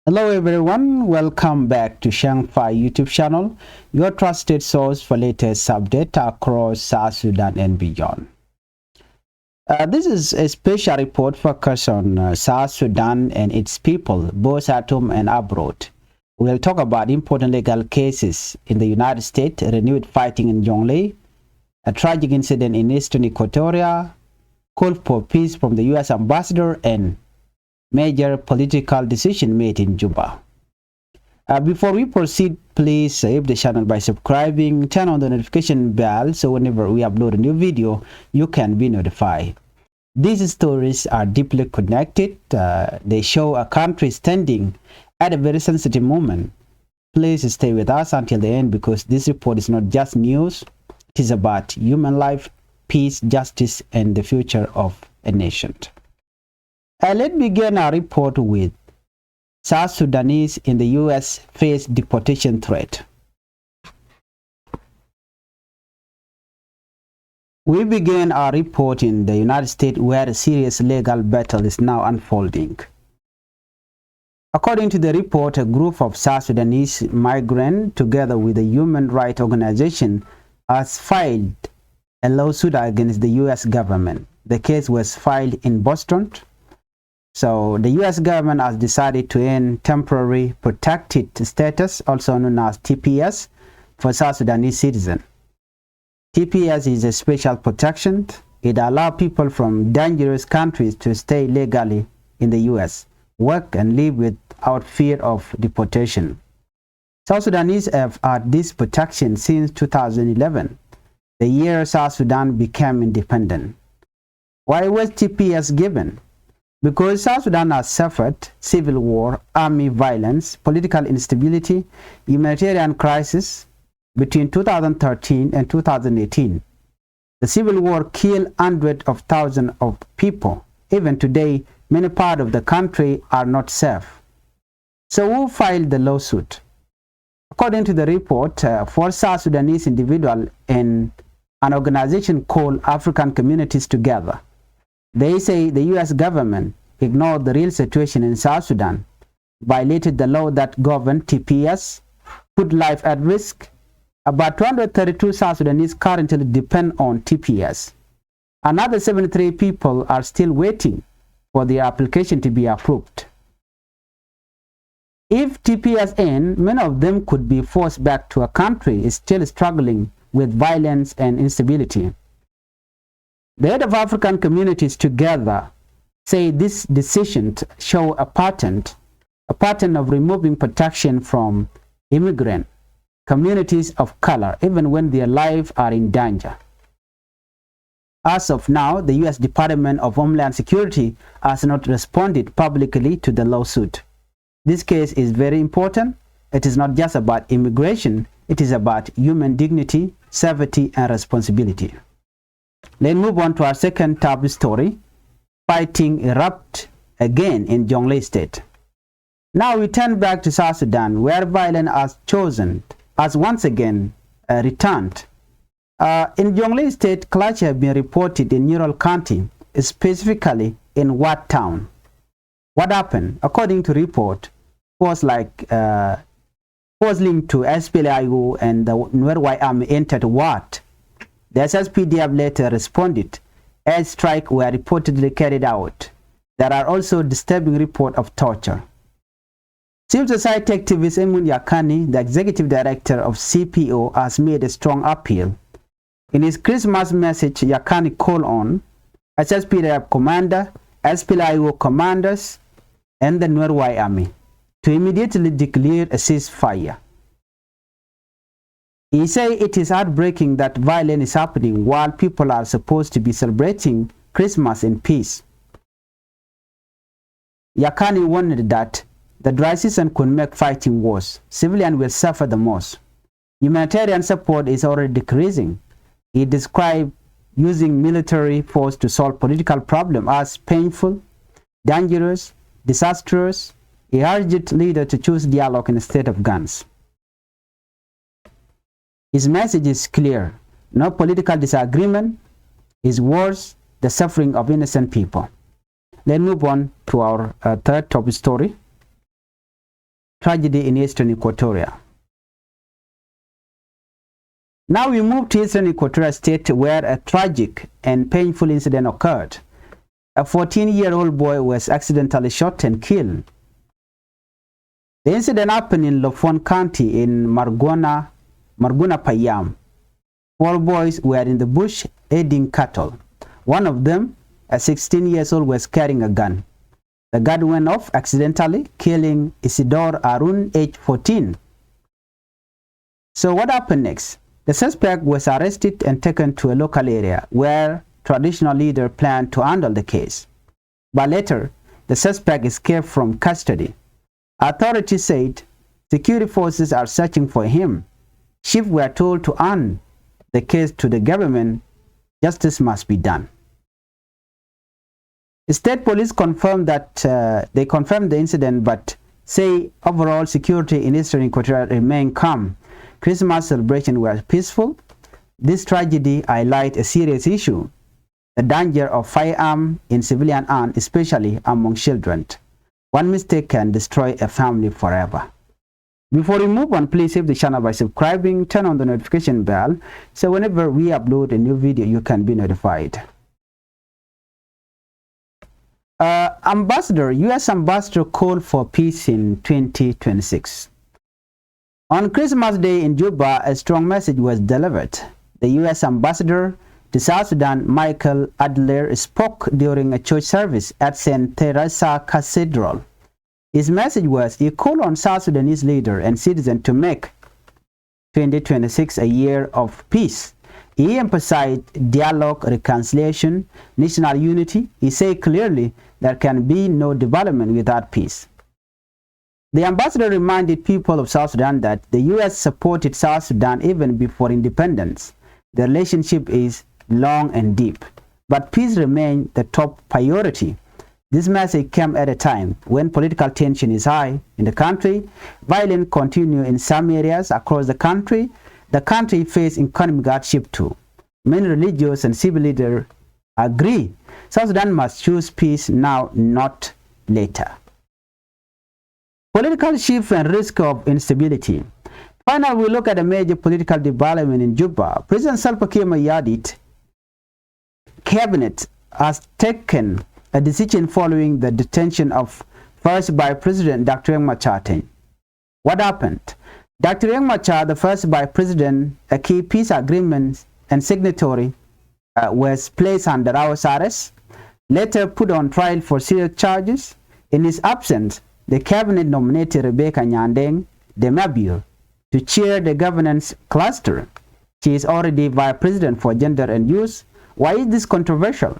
Hello everyone, welcome back to Changfied YouTube channel, your trusted source for latest update across South Sudan and beyond. This is a special report focused on South Sudan and its people, both at home and abroad. We'll talk about important legal cases in the United States, renewed fighting in Jonglei, a tragic incident in eastern Equatoria, call for peace from the U.S. ambassador, and major political decision made in Juba. Before we proceed, please save the channel by subscribing, turn on the notification bell so whenever we upload a new video, you can be notified. These stories are deeply connected. They show a country standing at a very sensitive moment. Please stay with us until the end because this report is not just news. It is about human life, peace, justice, and the future of a nation. Let's begin our report with South Sudanese in the U.S. face deportation threat. We begin our report in the United States where a serious legal battle is now unfolding. According to the report, a group of South Sudanese migrants together with a human rights organization has filed a lawsuit against the U.S. government. The case was filed in Boston. So the U.S. government has decided to end temporary protected status, also known as TPS, for South Sudanese citizens. TPS is a special protection. It allows people from dangerous countries to stay legally in the U.S., work and live without fear of deportation. South Sudanese have had this protection since 2011, the year South Sudan became independent. Why was TPS given? Because South Sudan has suffered civil war, army violence, political instability, humanitarian crisis between 2013 and 2018. The civil war killed hundreds of thousands of people. Even today, many parts of the country are not safe. So who filed the lawsuit? According to the report, four South Sudanese individuals and an organization called African Communities Together. They say the U.S. government ignored the real situation in South Sudan, violated the law that governed TPS, put life at risk. About 232 South Sudanese currently depend on TPS. Another 73 people are still waiting for their application to be approved. If TPS ends, many of them could be forced back to a country still struggling with violence and instability. The head of African Communities Together say this decision shows a pattern of removing protection from immigrant communities of color, even when their lives are in danger. As of now, the U.S. Department of Homeland Security has not responded publicly to the lawsuit. This case is very important. It is not just about immigration, it is about human dignity, safety, and responsibility. Let's move on to our second top story. Fighting erupt again in Jonglei State. Now we turn back to South Sudan, where violence has once again returned. In Jonglei State, clashes have been reported in Neural County, specifically in Wat Town. What happened? According to report, was linked to SPLIO and the Nuer Army entered Wat. The SSPDF later responded. Airstrikes were reportedly carried out. There are also disturbing reports of torture. Civil society activist Emun Yakani, the executive director of CPO, has made a strong appeal. In his Christmas message, Yakani called on SSPDF commander, SPLIO commanders, and the Nuer Army to immediately declare a ceasefire. He said it is heartbreaking that violence is happening while people are supposed to be celebrating Christmas in peace. Yakani warned that the dry season could make fighting worse. Civilians will suffer the most. Humanitarian support is already decreasing. He described using military force to solve political problems as painful, dangerous, disastrous. He urged leaders to choose dialogue instead of guns. His message is clear. No political disagreement is worse than the suffering of innocent people. Let's move on to our third top story. tragedy in eastern Equatoria. Now we move to eastern Equatoria state where a tragic and painful incident occurred. A 14-year-old boy was accidentally shot and killed. The incident happened in Lofon County in Marguna Payam. 4 boys were in the bush herding cattle. One of them, a 16-year-old, was carrying a gun. The gun went off accidentally, killing Isidore Arun, age 14. So what happened next? The suspect was arrested and taken to a local area where traditional leader planned to handle the case. But later, the suspect escaped from custody. Authorities said security forces are searching for him. Chiefs were told to hand the case to the government. Justice must be done. State police confirmed that they confirmed the incident, but say overall security in eastern Equatoria remained calm. Christmas celebrations were peaceful. This tragedy highlights a serious issue: the danger of firearm in civilian hands, especially among children. One mistake can destroy a family forever. Before we move on, please save the channel by subscribing, turn on the notification bell, so whenever we upload a new video, you can be notified. U.S. Ambassador called for peace in 2026. On Christmas Day in Juba, a strong message was delivered. The U.S. Ambassador to South Sudan, Michael Adler, spoke during a church service at St. Teresa Cathedral. His message was he called on South Sudanese leaders and citizens to make 2026 a year of peace. He emphasized dialogue, reconciliation, national unity. He said clearly there can be no development without peace. The ambassador reminded people of South Sudan that the U.S. supported South Sudan even before independence. The relationship is long and deep, but peace remains the top priority. This message came at a time when political tension is high in the country. Violence continues in some areas across the country. The country faces economic hardship too. Many religious and civil leaders agree South Sudan must choose peace now, not later. Political shift and risk of instability. Finally, we look at a major political development in Juba. President Salva Kiir Mayardit cabinet has taken a decision following the detention of first Vice President Dr. Riek Machar. What happened? Dr. Riek Machar, the first Vice President, a key peace agreement and signatory, was placed under house arrest, later put on trial for serious charges. In his absence, the cabinet nominated Rebecca Nyandeng Demabure to chair the governance cluster. She is already Vice President for Gender and Youth. Why is this controversial?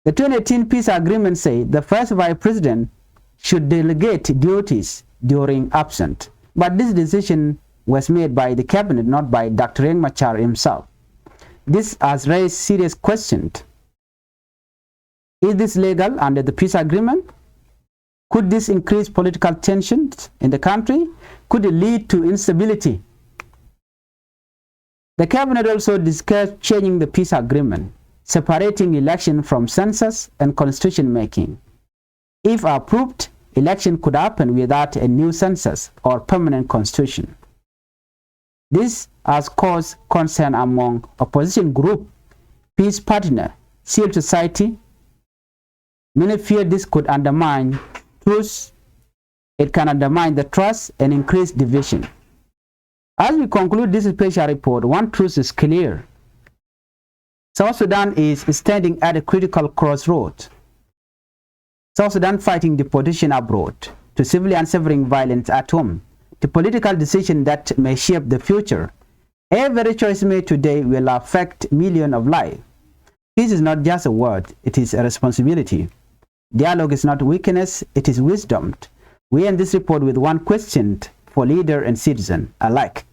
The 2018 peace agreement says the first Vice President should delegate duties during absence, but this decision was made by the cabinet, not by Dr. Riek Machar himself. This has raised serious questions. Is this legal under the peace agreement? Could this increase political tensions in the country? Could it lead to instability? The cabinet also discussed changing the peace agreement, separating election from census and constitution making. If approved, election could happen without a new census or permanent constitution. This has caused concern among opposition group, peace partner, civil society. Many fear this could undermine truth. It can undermine the trust and increase division. As we conclude this special report, one truth is clear. South Sudan is standing at a critical crossroads. South Sudan fighting deportation abroad, to civilian suffering violence at home, to political decisions that may shape the future. Every choice made today will affect millions of lives. Peace is not just a word, it is a responsibility. Dialogue is not weakness, it is wisdom. We end this report with one question for leader and citizen alike.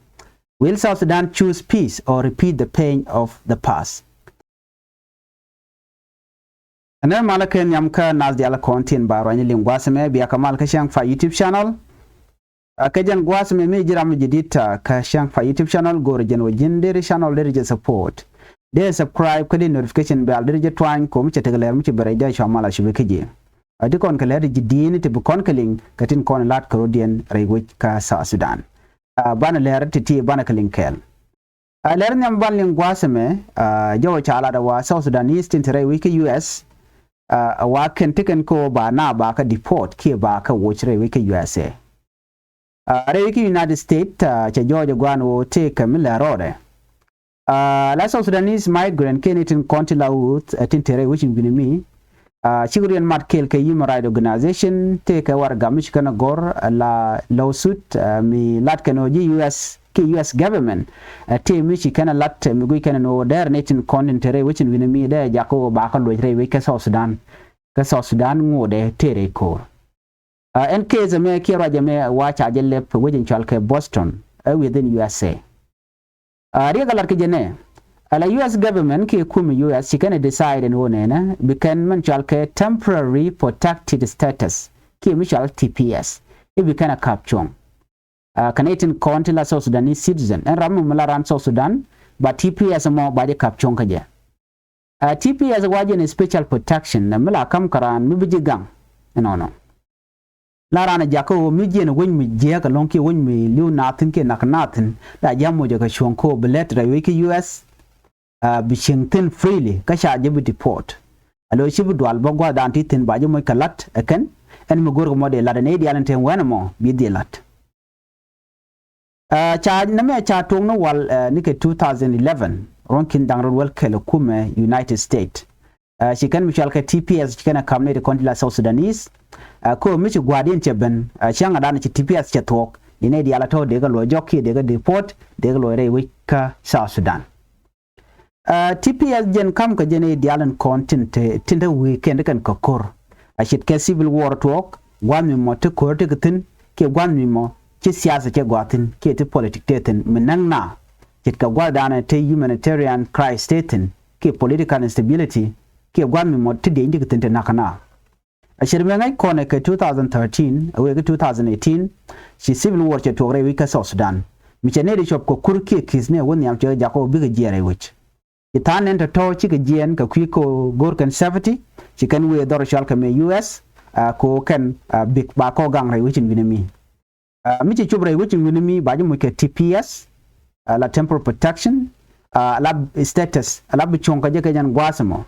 Will South Sudan choose peace or repeat the pain of the past? Anar malakan yamka nas di ala content baro ni lingwasme biya kamal ka Changfied YouTube channel. Akajan gwasme me jira mu jidita ka Changfied YouTube channel goro jen wajin dere channel dere je support. Dere subscribe kadi notification bell dere je twine ko mu chetagale mu ci bare ja shamala shi be keje. ati kon kale di din te bu kon kaling katin kon lat Caribbean rewi ka South Sudan bana ler ti bana kaling kel ler nyam ban ling gwaseme jawo chala da wa South Sudanese tin rewi ka US wa ken tiken ko ba na ba ka deport ke ba ka watch rewi ka USA rewi ka United States cha Georgia gwano te kamila rode la South Sudanese migrant kenitin kontila ut tin rewi chin binimi Chigurian Matkel ke Human Rights Organization te ka war gamish kana gor la lawsuit mi lat kanoji US government te mi chi kana lat mi gui kana no der netin content which in mi de jako ba ka lo re ka South Sudan ngode tere ko en case me ki raja me wa cha jelle wajin chalke Boston within USA riga lar ke jene ala US government ke kum US can decide and one becan manchalke temporary protected status ke michal TPS if we can capture Canadian continental South Sudanese citizen and ramu malaran South Sudan but TPS mo ba de capture kaje TPS wajen special protection na mala kam karan mi bijigang no larana jako mi jene won mi je ka lonki won mi liu natin ke naknatin da jamo je ka shonko belet ra wiki US Bishington freely kasha jibu deport alo shibu dual bagwa danti tin baje moy kalat eken en mi gorgo mode la ne dialen ten wanamo bi dilat cha name cha tongno wal nike 2011 ronkin dangro wel kele kume United States she can michal ka TPS she can come ne kontila South Sudanese ko mi gwadien cheben changa dan ci TPS cha tok ine diala to de ga lo jokki de ga deport de ga lo re wika South Sudan TPS jen kam ka jene dialan content tinde weekend kan kokor ashit ke civil war talk wan mi mo te korte gatin ke wan mi mo ci siyasa ke gwatin ke te politic teten minangna kit ka gwadana te humanitarian crisis teten ke political instability ke wan mi mo te de indi gatin te nakana ashir me ngai kone ke 2013 awe ke 2018 ci civil war ke togre wika South Sudan mi chene de shop ko kurke kisne woni am che jako biga jere wich itanen to chika jien ka kwiko gorkan safety chikan we dor shal ka me US ko kan big ba ko gang rai wichin binami mi ci chubre wichin binami ba mu ke TPS la temporary protection la status la bi chonka je ka jan gwasamo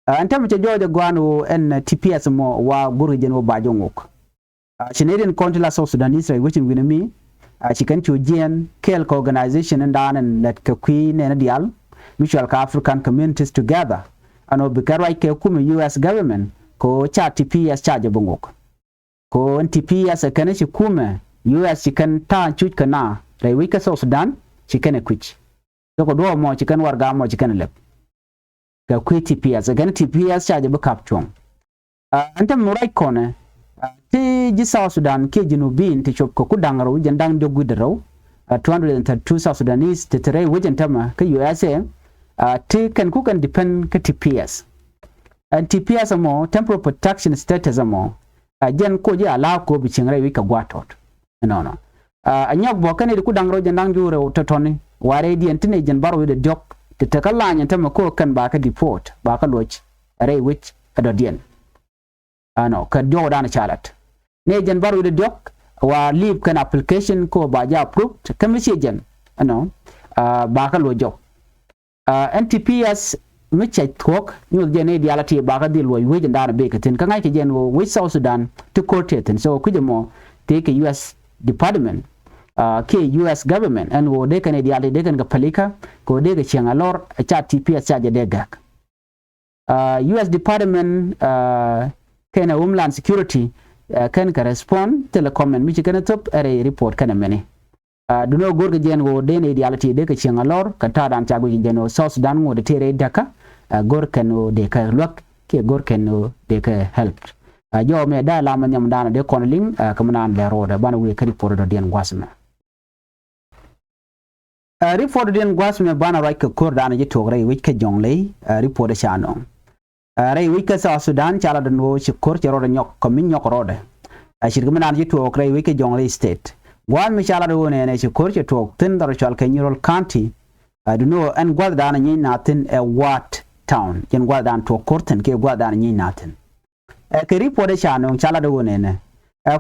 anta mi ci joje gwano en TPS mo wa gurjen wo ba jongok Canadian Continental South Sudanese rai wichin binami chikan chu jien kel ko organization ndanen let ka kwi ne na dial mutual African communities together ano bikarai ke kuma US government ko cha TPS cha jabungok ko TPS kana shi kuma US kan ta chuch kana rai wika South Sudan shi kana kuch ko do mo shi kan warga mo shi kana lep ka ku TPS kana TPS cha jabu capture anta murai kone ti ji South Sudan ke jinubin ti chop ko kudangaro jandang de gudaro 232 South Sudanese te tere wajen tama ka USA ti kan ku kan depend ka TPS and TPS mo temporary protection status mo jen ko je ala ko bi chingrai wi ka gwatot no anyag bo kan ku dangro jandang jure totoni ware di entine jen baro de dok te takalla nyen tama ko kan ba ka deport ba ka loch are which adodien ano ka do dana chalat ne jen baro de dok wa leave kan application ko ba ja approved kamisi jen ano ba ka lo job NTPS micha talk new jene dialati ba ka dil we jenda be ka tin ka ngai ke jen wo we South Sudan to court ten so ku mo take US department ke US government and wo de kan dialati de kan ga palika ko de ga chengalor cha TPS cha de gak US department kana homeland security kan ka respond telecom and michi kana top are report kana mene duno gorga jen wo de ne dialati de ka chengalor ka ta dan chago jeno South Sudan wo de tere daka gorkano de ka lok ke gorkano de ka help jo me da la man nyam dana de konling kamanan le roda bana we kadi por do den gwasma report den gwasma bana right ka kor dana je togre we ka jonglei report chano rai we ka South Sudan chala do no ci kor ci roda nyok ko min nyok roda ashir kamanan je togre we ka jonglei state wan mi chala do ne ci kor ci tok tin dar chal ka nyirol county do no an gwad dana nyi natin a wat town yen gwadan to korten ke gwadan nyi natin ke report cha no chala do ne ne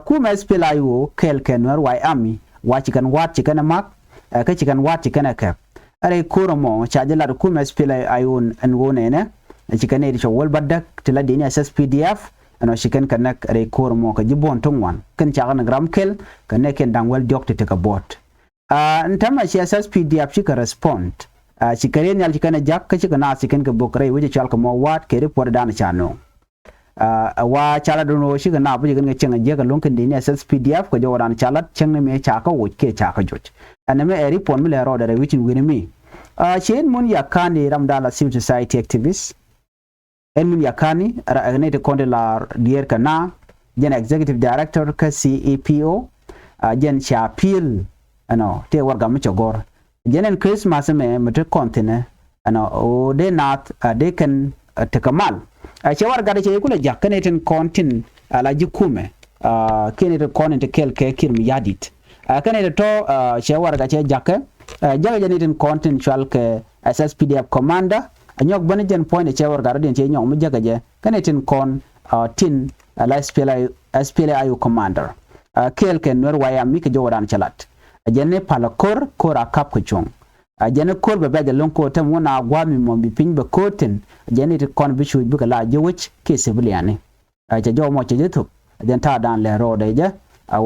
kuma SPLA yo kel kenwer wai ami wa chikan wat chikan mak ka chikan wat chikan ka are koromo cha jala kuma SPLA ayun an wone ne chikan e cho wol badak tila dini SSPDF ano chikan kanak are koromo ka jibon tongwan kan cha kan gram kel kan ken dang wel doctor te ka bot ntama chi SSPDF chi ka respond chikare nyal chikana jak ka chikana chikan ka bokre wije chal ka mo wat ke report dan cha no wa chala dono shi ga na bu ga chenga je ga lonkin dini SSPDF ko joran chala chenga me cha ka wo ke cha ka joj aname eri pon mi le ro dare wichin wini mi chen mun yakani ramdala civil society activist en mun yakani ne te konde la dier kana jen executive director ka CEPO jen cha pil ano te warga mi chogor jenen Christmas me mete kontine ano o de nat de kan te kamal chawar gada che kula jakane ten kontin ala jikume kene te konin te kel ke kirmi yadit kane to chawar ga che jakke jaga jeni ten kontin chal ke SSPDF commander anyok bane jen point chawar gada den che nyong mu jaga je kane ten kon tin ala SPLA ayu commander kel ke nor waya mi ke jowadan chalat jenne palakor kora kap ko chong jene kol be baje lonko tam wona gwami mo bi pin be koten jene te kon bi shu bi kala jewich ke civilian ja jo mo che jetu den ta dan le ro de je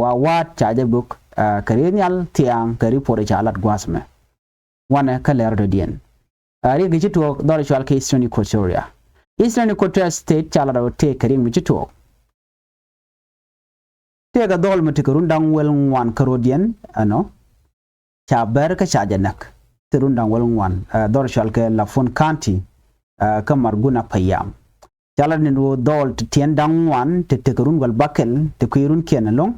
wa wat cha je buk karenial tiang kari pore cha lat gwasme wana kala ro dien ari gi to dole shal ke Eastern Equatoria state cha la ro te kari mi to te ga dol mati kurun dang wel wan karodien ano cha ber ka cha janak terundang walungwan dorshal ke Lafon County kamar guna payam chala ni ro dol tien dang wan te tekurun wal bakel te kuirun kenalong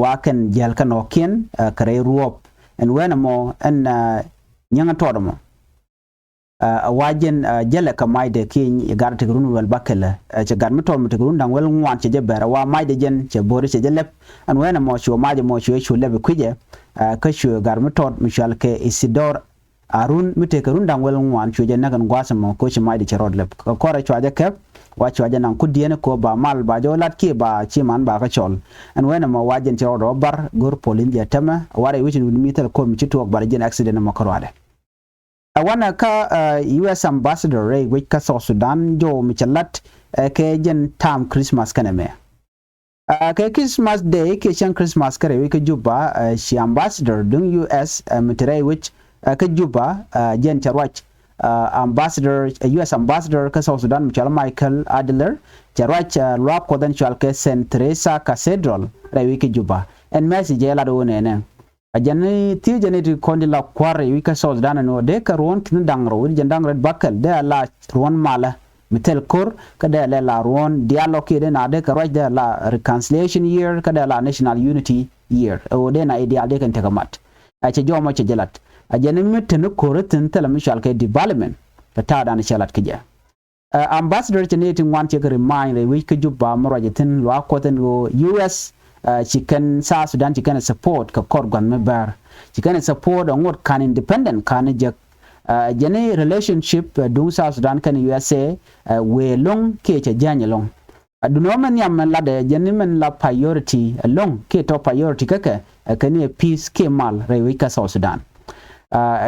wa ken jel kan okien kare ruop en wenamo en nyanga todomo wajen jele ka maide ki gar tekurun wal bakel che gar mitom tekurun dang walungwan che jebera wa maide jen che bori che jelep en wenamo sho maide mo sho lebe kuje ka sho gar mitot mishal ke Isidor arun mite karun dang welun wan chuje nagan gwasamo ko chi maidi cherod lep ko kore chwaje kep wa chwaje nan kudiene ko ba mal ba jo lat ki ba chi man ba ka chol an wena ma wajen cherod bar gor polin je tama ware wichin mitel ko mi chitu bar jen accident ma korwade awana ka US ambassador Ray which ka South Sudan jo mi chalat ke jen tam Christmas kaname ke Christmas day ke chen Christmas kare wi ke juba shi ambassador dung US mitere which ka juba jen charwach ambassador US ambassador ka South Sudan Michel Michael Adler charwach lwa ko dan chal ke St Teresa Cathedral rewi ke juba en message la do ne ajani ti jani ti kondi la kware wi ka South Sudan no de ka ron kin dangro wi jandang red bakal de la ron mala mitel kor ka de la ron dialogue de na de ka right de la reconciliation year ka de la national unity year o de na ideal de kan tekamat a che jomo che jelat ajani mitene koretin tala mishal ke development ta dan chalat kija ambassador cheneti wan che remind we ke juba marajetin lo akoten go US chicken South Sudan chicken support ka korgan mebar chicken support on what can independent kan je jani relationship dung South Sudan kan USA we long ke che janye long adunoman yam la de jani men la priority long ke to priority kake kan peace ke mal rewi ka South Sudan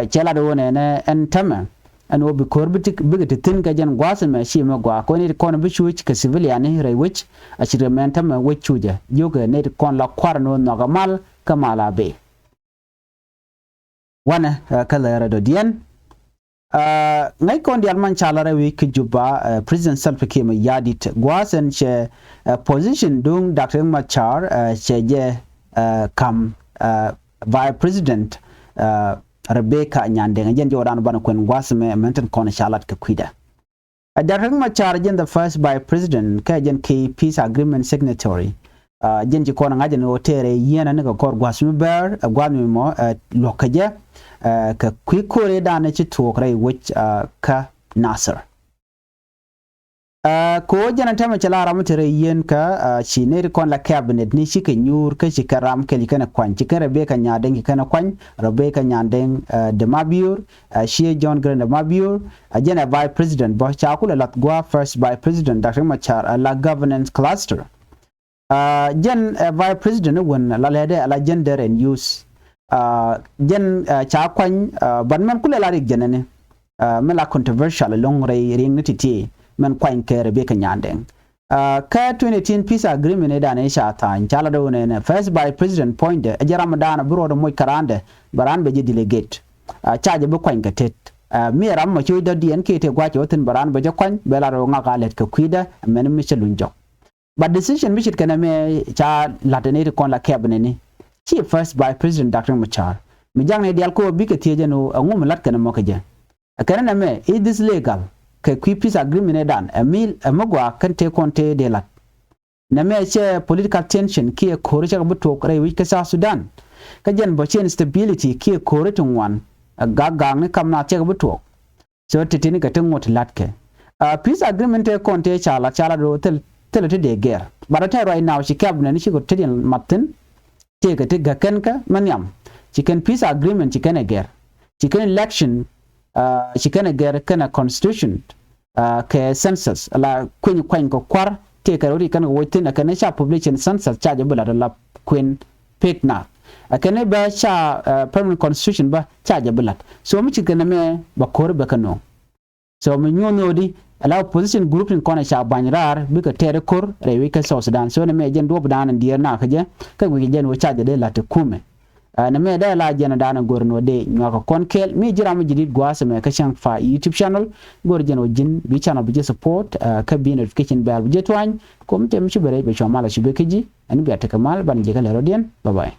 chela do ne en tama an obi korbitik bigati tin ka jan gwasa me shi me gwa ko ni kon bi chuch ka civilian re which a chirementa me wechuja yoga ne kon la kwarno no gamal kamala be wana kala ra do dien ngai kon dial man chala re wi juba president Salva Kiir yadit gwasen che position dung Dr. Machar che je kam vice president Rebecca nyande ngen jodan ban ko ngwasme menten kon shalat ka kwida Dr. Machar jen the first by president ka jen ke peace agreement signatory jen ji kon ngajen o tere yena ne ko gwasme ber gwasme mo lokaje ka kwikore da ne ci tokrai which ka Nasser ko jana tama chala ramutere yen ka chine kon la cabinet ni shike nyur ka shikaram ke likana kwan chikere be ka nyadeng kana kwan robe ka nyandeng de mabiur shi John Grant de mabiur jana vice president bo chakula latgwa first vice president Dr. Machar la governance cluster jen vice president won la lede la gender and use jen chakwan banman kula la rig janane mela controversial long ring nititi men kwan kere be kanyandeng ka 2018 peace agreement da ne shata chala do ne first by president point ajara madana buro do moy karande baran be delegate charge be kwan gatet mi ram ma chuida DNK te gwache wotin baran be kwan bela ro ngaka let ka kwida men michelun jok but decision michit kana me cha latene kon la cabinet ni chief first by president Dr. Machar mi jang ne dial ko bi ke tieje no ngum lat kana mo ka je kana na me is this legal ke peace agreement dan emil amagwa kan te konte de lat na me che political tension ki ko re bu to kare wi ka South Sudan ka jen bo chen stability ki ko re tun wan gagang ne kam na che bu to so titini ka tun wot lat ke peace agreement te konte chala do tel de ger barata right now she cabinet ni shi ko tedin matin te ka te ga kan ka manyam chicken peace agreement chicken ger chicken election chikana ger kana constitution ke census la kwen ko kwar te ka ri kan wotin kana sha population census charge bula la kwen pekna akane ba sha permanent constitution ba charge bula so mi chikana me ba kor ba kano so mi nyono di ala opposition group in kona sha banrar bi ka tere kor rewi ka South Sudan so ne me jen do bdan ndier na ka je ka wi jen wo charge de la te kume na me da la jena dana gorno de nyaka konkel mi jira mi jidid gwasa me ka Changfied YouTube channel gor jeno jin bi channel bi support ka bi notification bell bi jetwan kom tem shi bare be chamala shi be kiji ani bi atakamal ban je ka lero dien bye bye